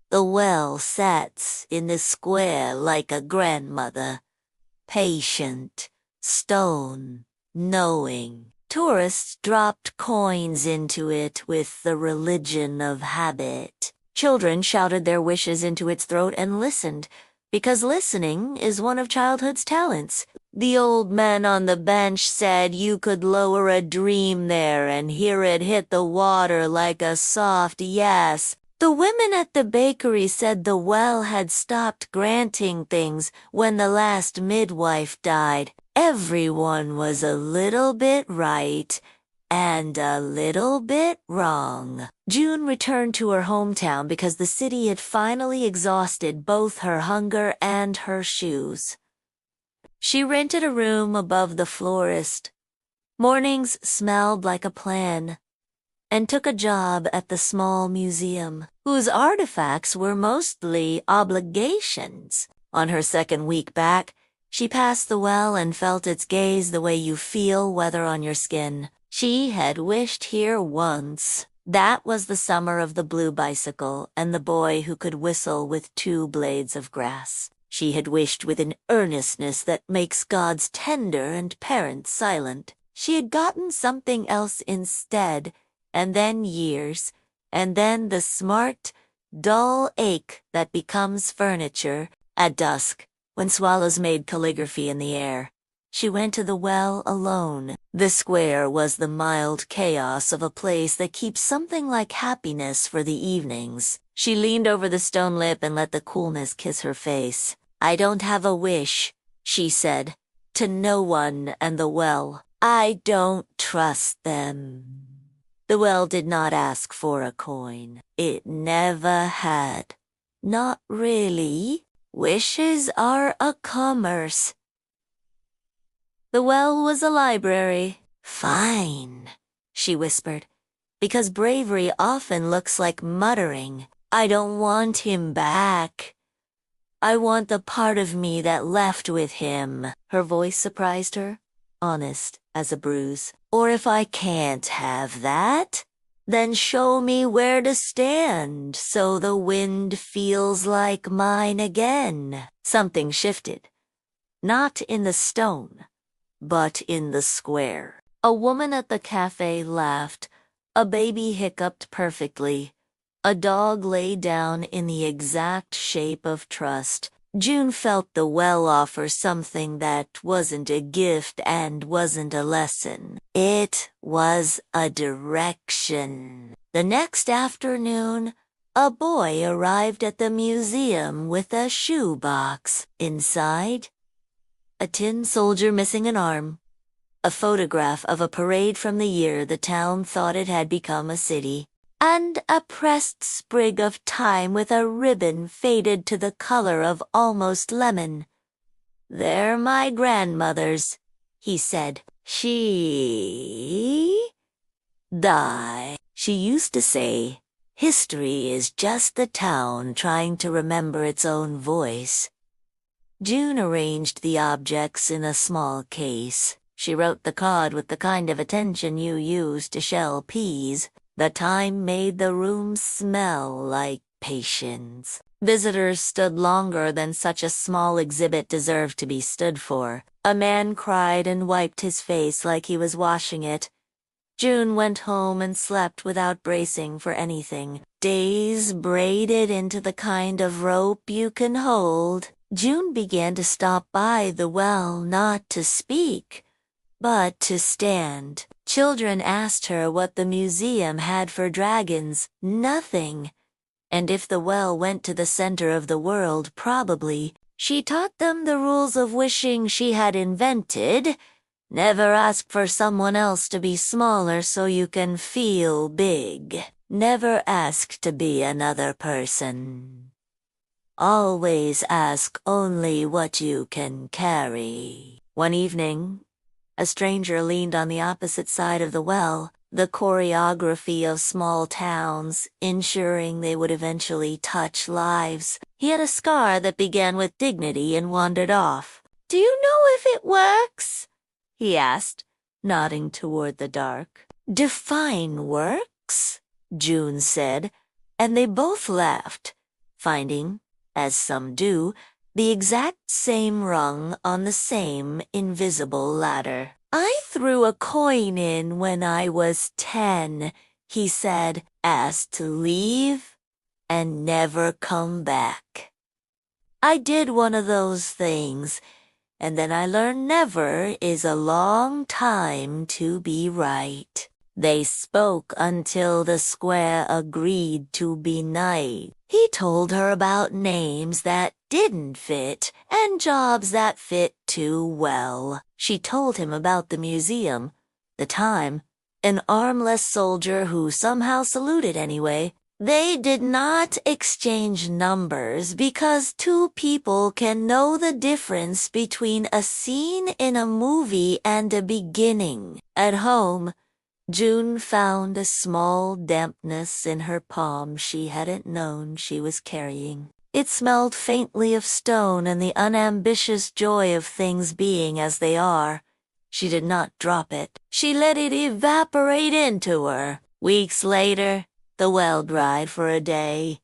The well sat in the square like a grandmother, patient, stone, knowing. Tourists dropped coins into it with the religion of habit. Children shouted their wishes into its throat and listened, because listening is one of childhood's talents. The old man on the bench said you could lower a dream there and hear it hit the water like a soft yes. The women at the bakery said the well had stopped granting things when the last midwife died. Everyone was a little bit right and a little bit wrong. June returned to her hometown because the city had finally exhausted both her hunger and her shoes. She rented a room above the florist. Mornings smelled like a plan, and took a job at the small museum, whose artifacts were mostly obligations. On her second week back, she passed the well and felt its gaze the way you feel weather on your skin. She had wished here once. That was the summer of the blue bicycle and the boy who could whistle with 2 blades of grass. She had wished with an earnestness that makes gods tender and parents silent. She had gotten something else instead, and then years, and then the smart, dull ache that becomes furniture. At dusk, when swallows made calligraphy in the air, she went to the well alone. The square was the mild chaos of a place that keeps something like happiness for the evenings. She leaned over the stone lip and let the coolness kiss her face. "I don't have a wish," she said, to no one and the well. "I don't trust them." The well did not ask for a coin. It never had. Not really. Wishes are a commerce. The well was a library. "Fine," she whispered, because bravery often looks like muttering. "I don't want him back. I want the part of me that left with him." Her voice surprised her, honest as a bruise. "Or if I can't have that, then show me where to stand so the wind feels like mine again." Something shifted. Not in the stone, but in the square. A woman at the cafe laughed. A baby hiccuped perfectly. A dog lay down in the exact shape of trust. June felt the well offer something that wasn't a gift and wasn't a lesson. It was a direction. The next afternoon, a boy arrived at the museum with a shoebox. Inside, a tin soldier missing an arm, a photograph of a parade from the year the town thought it had become a city, and a pressed sprig of thyme with a ribbon faded to the color of almost lemon. "They're my grandmother's," he said. "She died." She used to say, "History is just the town trying to remember its own voice." June arranged the objects in a small case. She wrote the card with the kind of attention you use to shell peas. The thyme made the room smell like patience. Visitors stood longer than such a small exhibit deserved to be stood for. A man cried and wiped his face like he was washing it. June went home and slept without bracing for anything. Days braided into the kind of rope you can hold. June began to stop by the well not to speak, but to stand. Children asked her what the museum had for dragons. Nothing. And if the well went to the center of the world, probably. She taught them the rules of wishing she had invented. Never ask for someone else to be smaller so you can feel big. Never ask to be another person. Always ask only what you can carry. One evening, a stranger leaned on the opposite side of the well, the choreography of small towns, ensuring they would eventually touch lives. He had a scar that began with dignity and wandered off. "Do you know if it works?" he asked, nodding toward the dark. "Define works," June said, and they both laughed. finding, as some do, the exact same rung on the same invisible ladder. "I threw a coin in when I was 10, he said, asked to leave and never come back. I did one of those things, and then I learned never is a long time to be right." They spoke until the square agreed to be nice. He told her about names that didn't fit and jobs that fit too well. She told him about the museum, the time, an armless soldier who somehow saluted anyway. They did not exchange numbers because two people can know the difference between a scene in a movie and a beginning. At home, June found a small dampness in her palm she hadn't known she was carrying. It smelled faintly of stone and the unambitious joy of things being as they are. She did not drop it. She let it evaporate into her. Weeks later, the well dried for a day.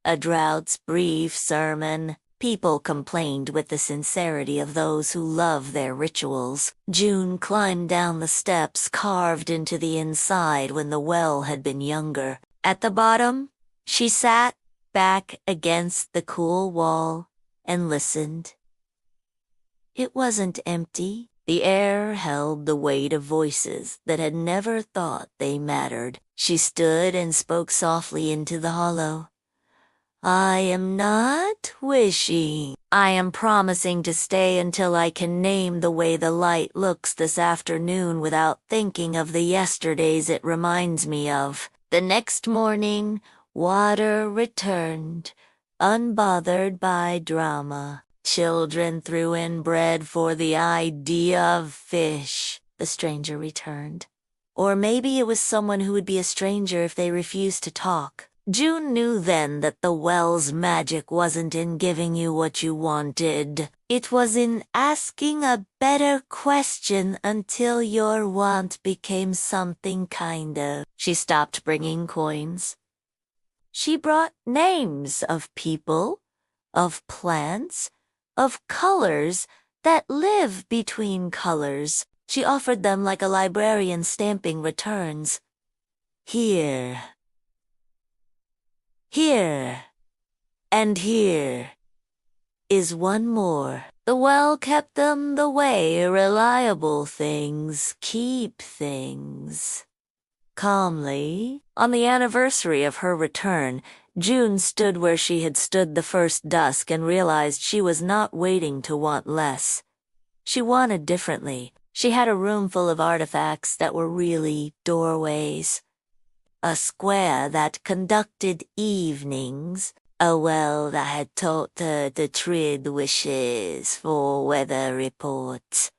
A drought's brief sermon. People complained with the sincerity of those who love their rituals. June climbed down the steps carved into the inside when the well had been younger. At the bottom, she sat back against the cool wall and listened. It wasn't empty. The air held the weight of voices that had never thought they mattered. She stood and spoke softly into the hollow. "I am not wishing. I am promising to stay until I can name the way the light looks this afternoon without thinking of the yesterdays it reminds me of." The next morning, water returned, unbothered by drama. Children threw in bread for the idea of fish. The stranger returned. Or maybe it was someone who would be a stranger if they refused to talk. June knew then that the well's magic wasn't in giving you what you wanted. It was in asking a better question until your want became something kind of. She stopped bringing coins. She brought names of people, of plants, of colors that live between colors. She offered them like a librarian stamping returns. Here, and here is one more. The well kept them the way reliable things keep things. Calmly, on the anniversary of her return, June stood where she had stood the first dusk and realized she was not waiting to want less. She wanted differently. She had a room full of artifacts that were really doorways. A square that conducted evenings, a well that had taught her to trade wishes for weather reports.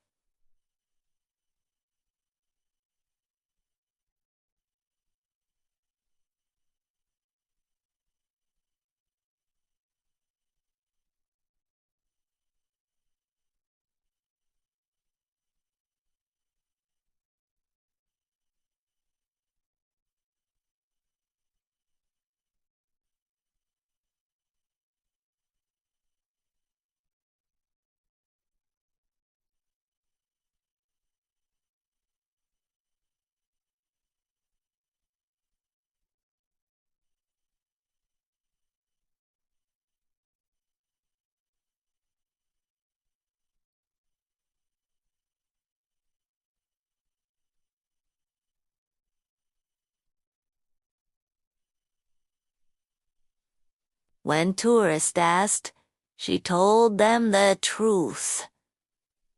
When tourists asked, she told them the truth.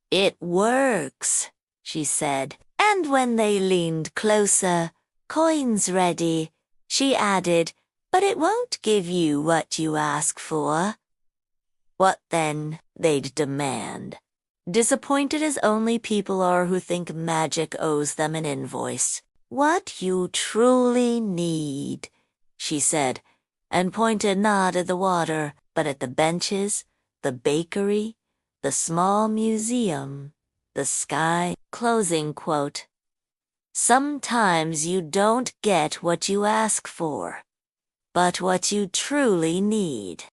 "It works," she said. And when they leaned closer, coins ready, she added, "But it won't give you what you ask for." What then, they'd demand. Disappointed as only people are who think magic owes them an invoice. "What you truly need," she said, and pointed not at the water, but at the benches, the bakery, the small museum, the sky. Closing quote. Sometimes you don't get what you ask for. but what you truly need.